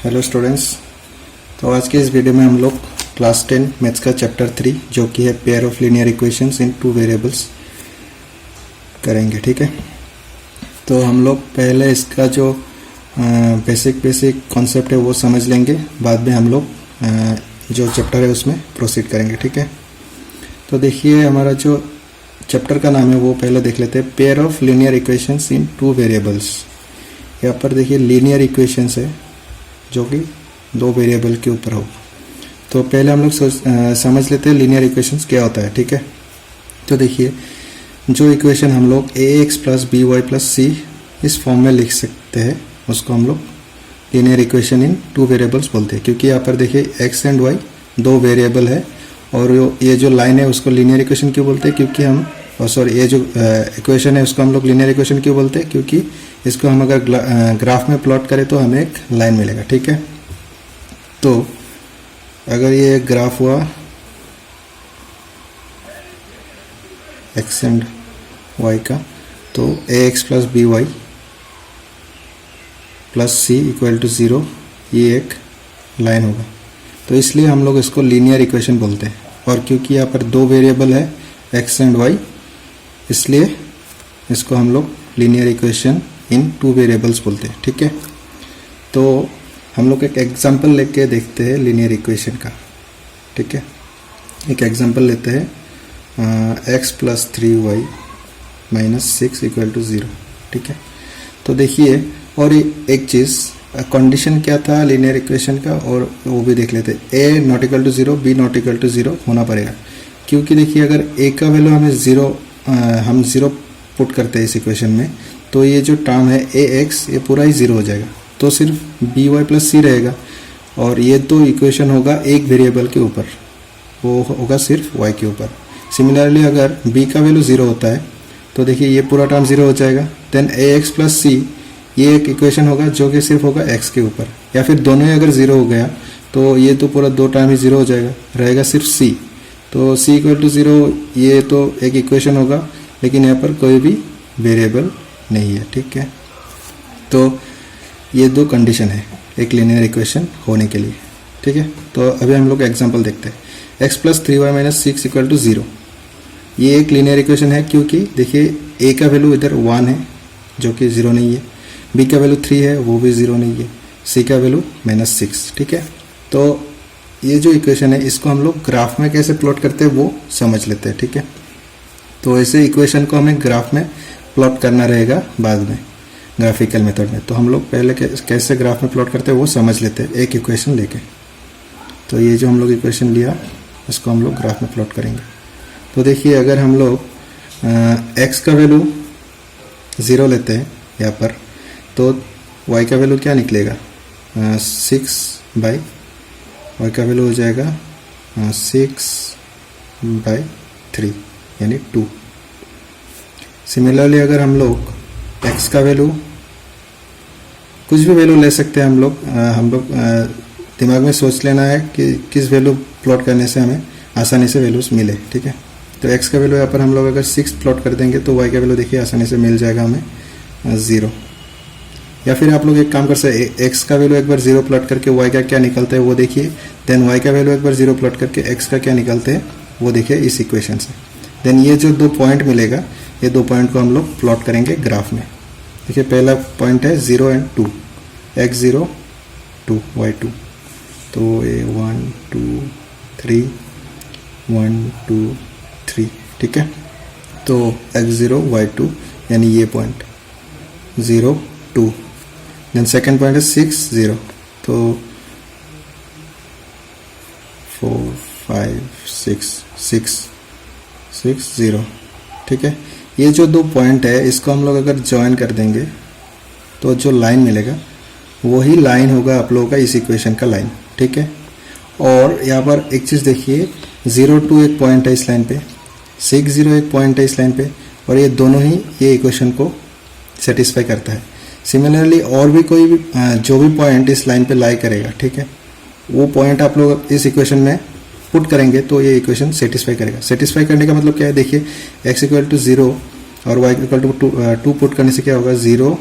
Hello students. तो आज के इस वीडियो में हम लोग क्लास 10 मैथ्स का चैप्टर 3 जो कि है pair of linear equations in two variables करेंगे। ठीक है, तो हम लोग पहले इसका जो बेसिक कॉन्सेप्ट है वो समझ लेंगे, बाद में हम लोग जो चैप्टर है उसमें प्रोसीड करेंगे। ठीक है, तो देखिए हमारा जो चैप्टर का नाम है वो पहले देख लेते हैं, pair of linear equations in two variables. यहाँ पर देखिए लीनियर इक्वेशंस है जो कि दो वेरिएबल के ऊपर हो। तो पहले हम लोग समझ लेते हैं लीनियर इक्वेशंस क्या होता है। ठीक है, तो देखिए जो इक्वेशन हम लोग ax plus B Y plus c इस फॉर्म में लिख सकते हैं उसको हम लोग linear equation in two variables बोलते हैं, क्योंकि यहाँ पर देखिए x एंड y दो वेरिएबल है और ये जो लाइन है उसको लीनियर इक्वेशन क्यों बोलते हैं, क्योंकि हम ये जो इक्वेशन है उसको हम लोग लीनियर इक्वेशन क्यों बोलते हैं, क्योंकि इसको हम अगर ग्राफ में प्लॉट करें तो हमें एक लाइन मिलेगा। ठीक है, तो अगर ये ग्राफ हुआ x एंड y का, तो ax plus B Y plus C equal to 0 ये एक लाइन होगा। तो इसलिए हम लोग इसको लीनियर इक्वेशन बोलते हैं। और क्योंकि यहाँ पर दो वेरिएबल है x एंड y, इसलिए इसको हम लोग linear equation in two variables बोलते हैं। ठीक है, तो हम लोग एक एग्जांपल लेके देखते हैं लीनियर इक्वेशन का। ठीक है, एक एग्जांपल लेते हैं x plus 3y minus 6 equal to 0। ठीक है, तो देखिए और एक चीज़ कंडीशन क्या था लीनियर इक्वेशन का, और वो भी देख लेते हैं। a not equal to 0, b not equal to 0 होना पड़ेगा, क्योंकि देखिए अगर a का वैल्यू हमें 0 हम 0 पुट करते हैं इस इक्वेशन में, तो ये जो टर्म है ax ये पूरा ही 0 हो जाएगा, तो सिर्फ बी वाई प्लस सी रहेगा। और ये तो इक्वेशन होगा एक वेरिएबल के ऊपर, वो होगा सिर्फ y के ऊपर। सिमिलरली अगर b का वैल्यू 0 होता है तो देखिए ये पूरा टर्म 0 हो जाएगा। देन ax प्लस सी ये एक इक्वेशन होगा जो कि सिर्फ होगा x के ऊपर, या फिर दोनों ही अगर 0 हो गया तो ये तो पूरा दो टर्म ही 0 हो जाएगा, रहेगा सिर्फ c। तो c इक्वल टू 0 ये तो एक इक्वेशन होगा, लेकिन यहाँ पर कोई भी वेरिएबल नहीं है। ठीक है, तो ये दो कंडीशन है एक लीनियर इक्वेशन होने के लिए। ठीक है, तो अभी हम लोग एग्जांपल देखते हैं। x plus 3y minus 6 equal to 0 ये एक लीनियर इक्वेशन है, क्योंकि देखिए a का वैल्यू इधर 1 है जो कि 0 नहीं है, b का वैल्यू 3 है वो भी 0 नहीं है, c का वैल्यू माइनस 6। ठीक है, तो ये जो इक्वेशन है इसको हम लोग ग्राफ में कैसे प्लॉट करते हैं वो समझ लेते हैं। ठीक है, तो ऐसे इक्वेशन को हमें ग्राफ में प्लॉट करना रहेगा बाद में ग्राफिकल मेथड में। तो हम लोग पहले कैसे ग्राफ में प्लॉट करते हैं वो समझ लेते हैं एक इक्वेशन लेके। तो ये जो हम लोग इक्वेशन लिया इसको हम लोग ग्राफ में प्लॉट करेंगे। तो देखिए अगर हम लोग x का वैल्यू 0 लेते हैं यहाँ पर, तो y का वैल्यू क्या निकलेगा 6/, y का वैल्यू हो जाएगा 6/3 यानी 2। सिमिलरली अगर हम लोग x का वैल्यू कुछ भी वैल्यू ले सकते हैं, हम लोग दिमाग में सोच लेना है कि किस वैल्यू प्लॉट करने से हमें आसानी से वैल्यूज मिले। ठीक है, तो x का वैल्यू यहाँ पर हम लोग अगर 6 प्लॉट कर देंगे तो y का वैल्यू देखिए आसानी से मिल जाएगा हमें 0। या फिर आप लोग एक काम कर सकते, x का वैल्यू एक बार 0 प्लॉट करके y का क्या निकलता है वो देखिए, देन y का वैल्यू एक बार 0 प्लॉट करके x का क्या निकलते हैं वो देखिए इस इक्वेशन से। देन ये जो दो पॉइंट मिलेगा, ये दो पॉइंट को हम लोग प्लॉट करेंगे ग्राफ में। देखिए पहला पॉइंट है 0 एंड 2, x0 2 y2, तो ये 1 2 3 1 2 3। ठीक है, तो x0 y2 यानी ये पॉइंट 0 2। देन सेकेंड पॉइंट है 6 0, तो 4 5 6 6 6 0। ठीक है, ये जो दो पॉइंट है इसको हम लोग अगर ज्वाइन कर देंगे तो जो लाइन मिलेगा वही लाइन होगा आप लोगों का इस इक्वेशन का लाइन। ठीक है, और यहाँ पर एक चीज़ देखिए 0 2 एक पॉइंट है इस लाइन पे, 6 0 एक पॉइंट है इस लाइन पे, और ये दोनों ही ये इक्वेशन को सेटिस्फाई करता है। सिमिलरली और भी कोई भी जो भी पॉइंट इस लाइन पे लाई करेगा, ठीक है, वो पॉइंट आप लोग इस इक्वेशन में पुट करेंगे तो ये इक्वेशन सेटिस्फाई करेगा। सेटिस्फाई करने का मतलब क्या है, देखिए x इक्वल टू 0 और y इक्वल टू 2 पुट करने से क्या होगा 0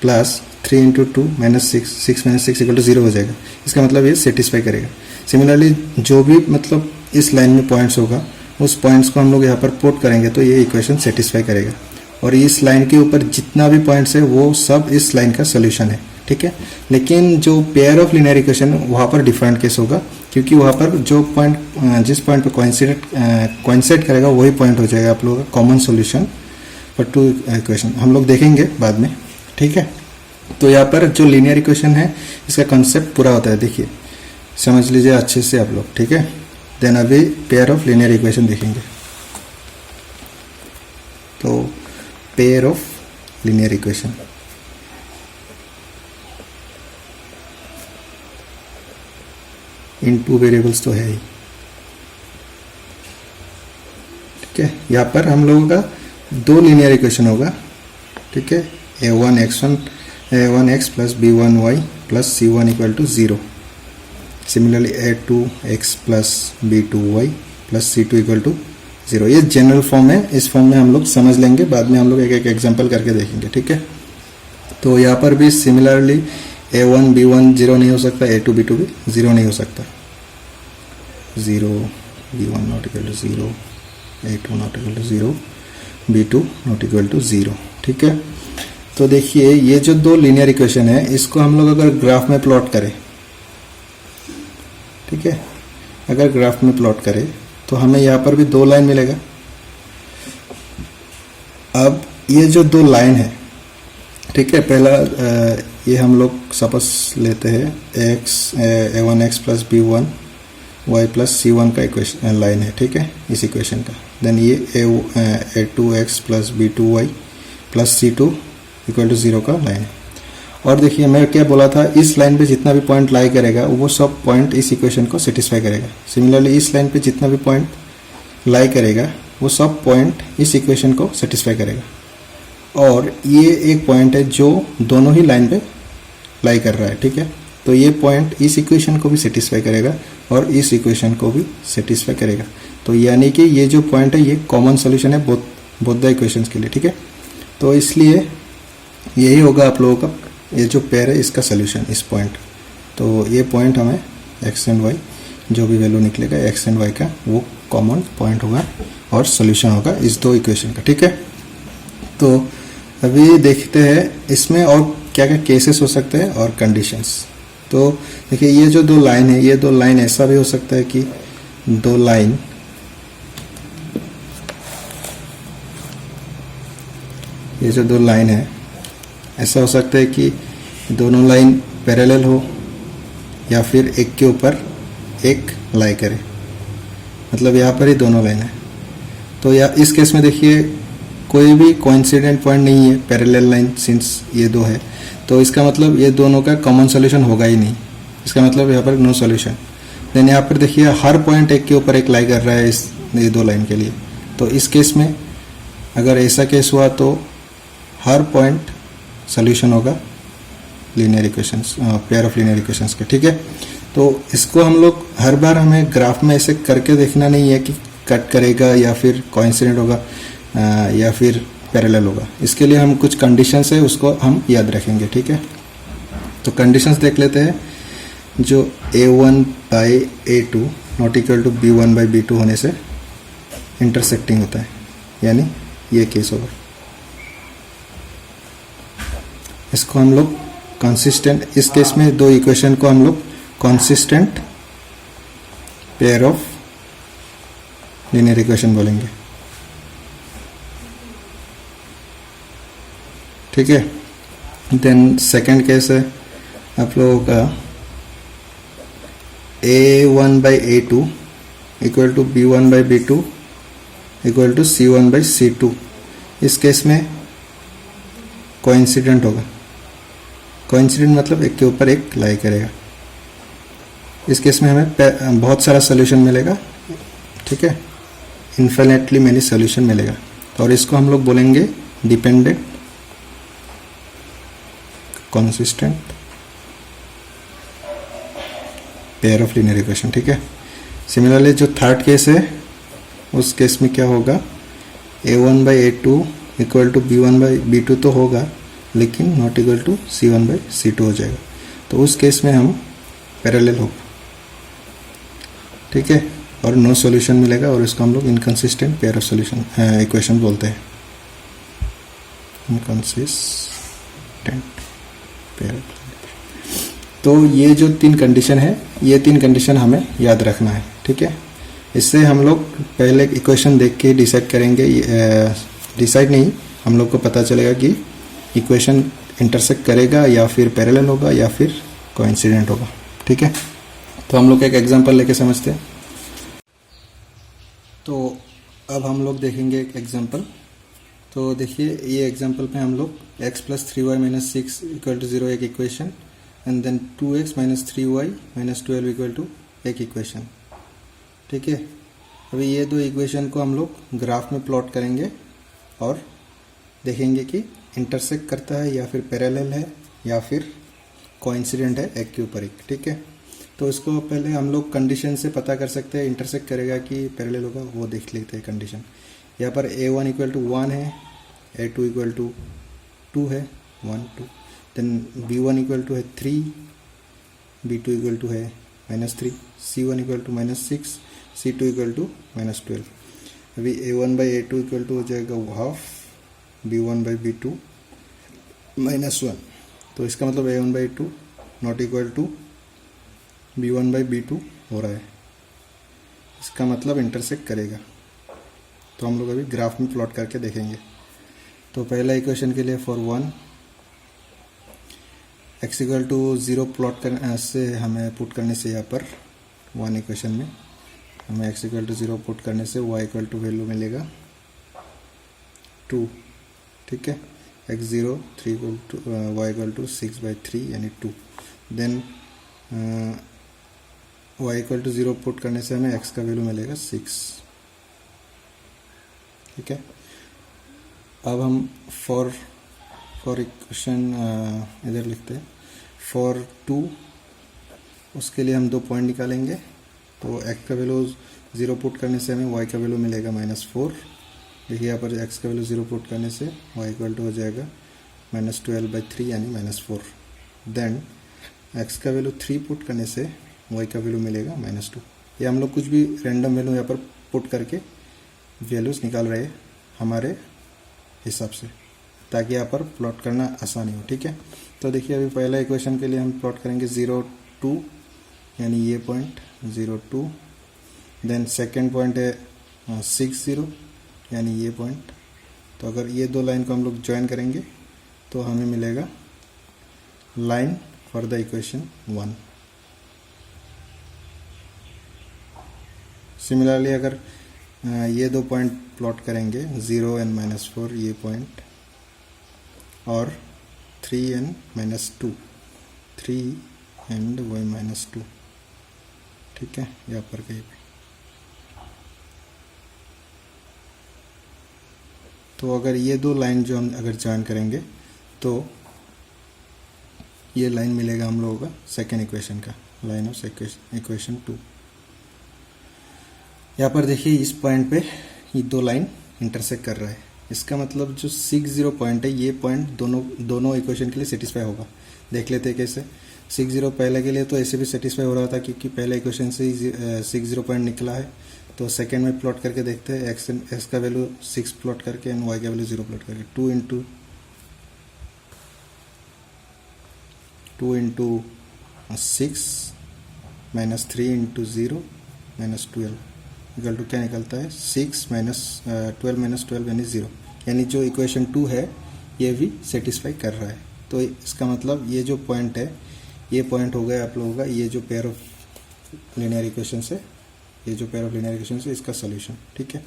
plus 3 into 2 minus 6 minus 6 equal to 0 हो जाएगा। इसका मतलब ये सेटिस्फाई करेगा। सिमिलरली जो भी मतलब इस लाइन में पॉइंट्स होगा उस पॉइंट्स को हम लोग यहाँ पर पुट करेंगे तो ये इक्वेशन सेटिस्फाई करेगा। और इस लाइन के ऊपर जितना भी पॉइंट्स है वो सब इस लाइन का सोल्यूशन है, ठीक है। लेकिन जो पेयर ऑफ लीनियर इक्वेशन वहाँ पर डिफरेंट केस होगा, क्योंकि वहाँ पर जो पॉइंट जिस पॉइंट पर कोइंसाइड करेगा वही पॉइंट हो जाएगा आप लोगों का common solution for two equation. हम लोग देखेंगे बाद में, ठीक है। तो यहाँ पर जो लीनियर इक्वेशन है इसका कॉन्सेप्ट पूरा होता है, देखिए समझ लीजिए अच्छे से आप लोग, ठीक है। देन अभी पेयर ऑफ लीनियर इक्वेशन देखेंगे। तो pair of linear equation, in two variables तो है ही, ठीक है। यहाँ पर हम लोगों का दो लीनियर इक्वेशन होगा, ठीक है। a1x plus b1y plus c1 equal to 0। Similarly a2x plus b2y plus c2 equal to 0। ये जनरल फॉर्म है, इस फॉर्म में हम लोग समझ लेंगे, बाद में हम लोग एक एक एग्जांपल करके देखेंगे, ठीक है। तो यहाँ पर भी सिमिलरली a1 b1 0 नहीं हो सकता, a2 b2 भी 0 नहीं हो सकता। 0 b1 not equal to 0, a2 not equal to 0, b2 not equal to 0, ठीक है। तो देखिए ये जो दो लीनियर इक्वेशन है इसको हम लोग अगर ग्राफ में प्लॉट करें, ठीक है, अगर ग्राफ में प्लॉट करें तो हमें यहाँ पर भी दो लाइन मिलेगा। अब ये जो दो लाइन है, ठीक है, पहला ये हम लोग सपोज लेते हैं a1x plus b1y plus c1 का इक्वेशन लाइन है, ठीक है, इस इक्वेशन का। देन ये a2x plus b2y plus c2 equal to 0 का लाइन है। और देखिए मैं क्या बोला था, इस लाइन पे जितना भी पॉइंट लाई करेगा वो सब पॉइंट इस इक्वेशन को सेटिस्फाई करेगा। सिमिलरली इस लाइन पे जितना भी पॉइंट लाई करेगा वो सब पॉइंट इस इक्वेशन को सेटिस्फाई करेगा। और ये एक पॉइंट है जो दोनों ही लाइन पे लाई कर रहा है, ठीक है। तो ये पॉइंट इस इक्वेशन को भी सेटिस्फाई करेगा और इस इक्वेशन को भी सेटिस्फाई करेगा। तो यानी कि ये जो पॉइंट है ये कॉमन सोल्यूशन है बोथ द इक्वेशंस के लिए, ठीक है। तो इसलिए यही होगा आप लोगों का ये जो पेयर है इसका सोल्यूशन, इस पॉइंट। तो ये पॉइंट हमें एक्स एंड वाई जो भी वैल्यू निकलेगा एक्स एंड वाई का वो कॉमन पॉइंट होगा और सोल्यूशन होगा इस दो इक्वेशन का, ठीक है। तो अभी देखते हैं इसमें और क्या क्या केसेस हो सकते हैं और कंडीशंस। तो देखिए ये जो दो लाइन है, ये दो लाइन ऐसा भी हो सकता है कि दो लाइन ये जो दो लाइन है ऐसा हो सकता है कि दोनों लाइन पैरेलल हो या फिर एक के ऊपर एक लाई करे, मतलब यहाँ पर ही दोनों लाइन है। तो या इस केस में देखिए कोई भी कोइंसिडेंट पॉइंट नहीं है पैरेलल लाइन, सिंस ये दो है तो इसका मतलब ये दोनों का कॉमन सॉल्यूशन होगा ही नहीं, इसका मतलब यहाँ पर नो सॉल्यूशन। देन यहाँ पर देखिए हर पॉइंट एक के ऊपर एक लाई कर रहा है ये दो लाइन के लिए। तो इस केस में अगर ऐसा केस हुआ तो हर पॉइंट सोल्यूशन होगा linear equations, pair of linear equations के, ठीक है। तो इसको हम लोग हर बार हमें ग्राफ में ऐसे करके देखना नहीं है कि कट करेगा या फिर कोइंसिडेंट होगा या फिर पैरेलल होगा। इसके लिए हम कुछ कंडीशंस है उसको हम याद रखेंगे, ठीक है। तो कंडीशंस देख लेते हैं। जो a1 by a2 not equal to b1 by b2 होने से इंटरसेक्टिंग होता है, यानी ये केस होगा। इसको हम लोग कंसिस्टेंट, इस केस में दो इक्वेशन को हम लोग consistent pair of linear equation बोलेंगे, ठीक है। देन सेकंड केस है आप लोगों का a1 by a2 equal to b1 by b2 equal to c1 by c2। इस केस में कोइंसिडेंट होगा, कोइंसिडेंट मतलब एक के ऊपर एक लाई करेगा। इस केस में हमें बहुत सारा सोल्यूशन मिलेगा, ठीक है, इन्फिनिटली मैनी सोल्यूशन मिलेगा। और इसको हम लोग बोलेंगे dependent consistent pair of linear equation, ठीक है। सिमिलरली जो थर्ड केस है उस केस में क्या होगा, a1 by a2 equal to b1 by b2 तो होगा, लेकिन नॉट इक्वल टू C1/C2 हो जाएगा। तो उस केस में हम पैरेलल होगा, ठीक है, और नो सॉल्यूशन मिलेगा और इसको हम लोग inconsistent pair of solution equation बोलते हैं, इनकंसिस्टेंट पेयर। तो ये जो 3 कंडीशन है, ये 3 कंडीशन हमें याद रखना है, ठीक है। इससे हम लोग पहले इक्वेशन देख के डिसाइड करेंगे, डिसाइड नहीं, हम लोग को पता चलेगा कि इक्वेशन इंटरसेक्ट करेगा या फिर पैरेलल होगा या फिर कोइंसिडेंट होगा, ठीक है। तो हम लोग एक एग्जांपल लेके समझते हैं। तो अब हम लोग देखेंगे एक एग्जांपल। तो देखिए ये एग्जांपल पे हम लोग x + 3y - 6 = 0 एक equation and then 2x - 3y - 12 = एक इक्वेशन, ठीक है। अभी ये दो इक्वेशन को हम लोग ग्राफ में प्लॉट करेंगे और देखेंगे कि इंटरसेक्ट करता है या फिर पैरेलल है या फिर कोइंसिडेंट है एक के ऊपर एक, ठीक है। तो इसको पहले हम लोग कंडीशन से पता कर सकते हैं इंटरसेक्ट करेगा कि पैरेलल होगा, वो देख लेते हैं कंडीशन। यहाँ पर a1 = 1 है, a2 = 2 है, 1 2, देन b1 = है 3, b2 = है -3, c1 = -6, c2 = -12। अभी a1/a2 = हो जाएगा हाफ, b1/b2 -1। तो इसका मतलब a1/a2 not equal to b1/b2 हो रहा है, इसका मतलब इंटरसेक्ट करेगा। तो हम लोग अभी ग्राफ में प्लॉट करके देखेंगे। तो पहला इक्वेशन के लिए फॉर 1 x = 0 प्लॉट करने से हमें पुट करने से यहाँ पर 1 इक्वेशन में हमें x = 0 पुट करने से y = वैल्यू मिलेगा 2, ठीक है। x 0 3 y = 6/3 यानी 2, देन y = 0 पुट करने से हमें x का वैल्यू मिलेगा 6, ठीक है। अब हम फॉर इक्वेशन इधर लिखते हैं फॉर 2, उसके लिए हम 2 पॉइंट निकालेंगे। तो x का वैल्यू 0 पुट करने से हमें y का वैल्यू मिलेगा -4। देखिए यहाँ पर x का वैल्यू 0 पुट करने से y = हो जाएगा -12/3 यानी -4। देन x का वैल्यू 3 पुट करने से y का वैल्यू मिलेगा -2। ये हम लोग कुछ भी रैंडम वैल्यू यहाँ पर पुट करके वैल्यूज़ निकाल रहे हैं हमारे हिसाब से, ताकि यहाँ पर प्लॉट करना आसानी हो, ठीक है। तो देखिए अभी पहला इक्वेशन के लिए हम प्लॉट करेंगे 0 2 यानी ये पॉइंट 0 2, देन सेकेंड पॉइंट है 6 0 यानी ये पॉइंट। तो अगर ये दो लाइन को हम लोग ज्वाइन करेंगे तो हमें मिलेगा line for the equation 1। Similarly अगर ये दो पॉइंट प्लॉट करेंगे 0 and -4 ये पॉइंट और 3 and -2 3 and y -2, ठीक है, यहाँ पर कहीं पे। तो अगर ये दो लाइन जो हम अगर ज्वाइन करेंगे तो ये लाइन मिलेगा हम लोगों का सेकेंड इक्वेशन का, लाइन ऑफ इक्वेशन 2। यहाँ पर देखिए इस पॉइंट पे ये दो लाइन इंटरसेक्ट कर रहा है, इसका मतलब जो 6 0 पॉइंट है ये पॉइंट दोनों इक्वेशन के लिए सेटिस्फाई होगा। देख लेते हैं कैसे। 6 0 पहले के लिए तो ऐसे भी सेटिस्फाई हो रहा था क्योंकि पहले इक्वेशन से ही 6 0 पॉइंट निकला है। तो सेकेंड में प्लॉट करके देखते हैं, एक्स का वैल्यू 6 प्लॉट करके एंड वाई का वैल्यू 0 प्लॉट करके 2 इंटू 6 -3 इंटू 0 -12 इक्वल टू क्या निकलता है 6 -12 -12 यानी 0, यानी जो इक्वेशन 2 है ये भी सेटिस्फाई कर रहा है। तो इसका मतलब ये जो पॉइंट है ये पॉइंट हो गया आप लोगों का ये जो पेयर ऑफ लीनियर इक्वेशन से, ये जो पेयर ऑफ लीनियर इक्वेशन से इसका सोल्यूशन, ठीक है।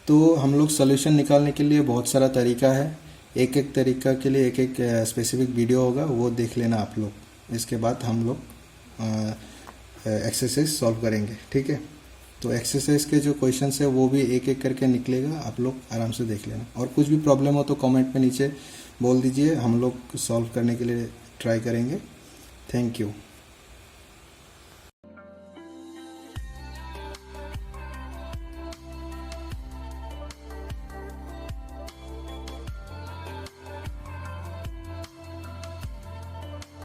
तो हम लोग सोल्यूशन निकालने के लिए बहुत सारा तरीका है, एक एक तरीका के लिए एक एक स्पेसिफिक वीडियो होगा, वो देख लेना आप लोग। इसके बाद हम लोग एक्सरसाइज सॉल्व करेंगे, ठीक है। तो एक्सरसाइज के जो क्वेश्चंस है वो भी एक एक करके निकलेगा, आप लोग आराम से देख लेना। और कुछ भी प्रॉब्लम हो तो कमेंट में नीचे बोल दीजिए, हम लोग सॉल्व करने के लिए ट्राई करेंगे। Thank you.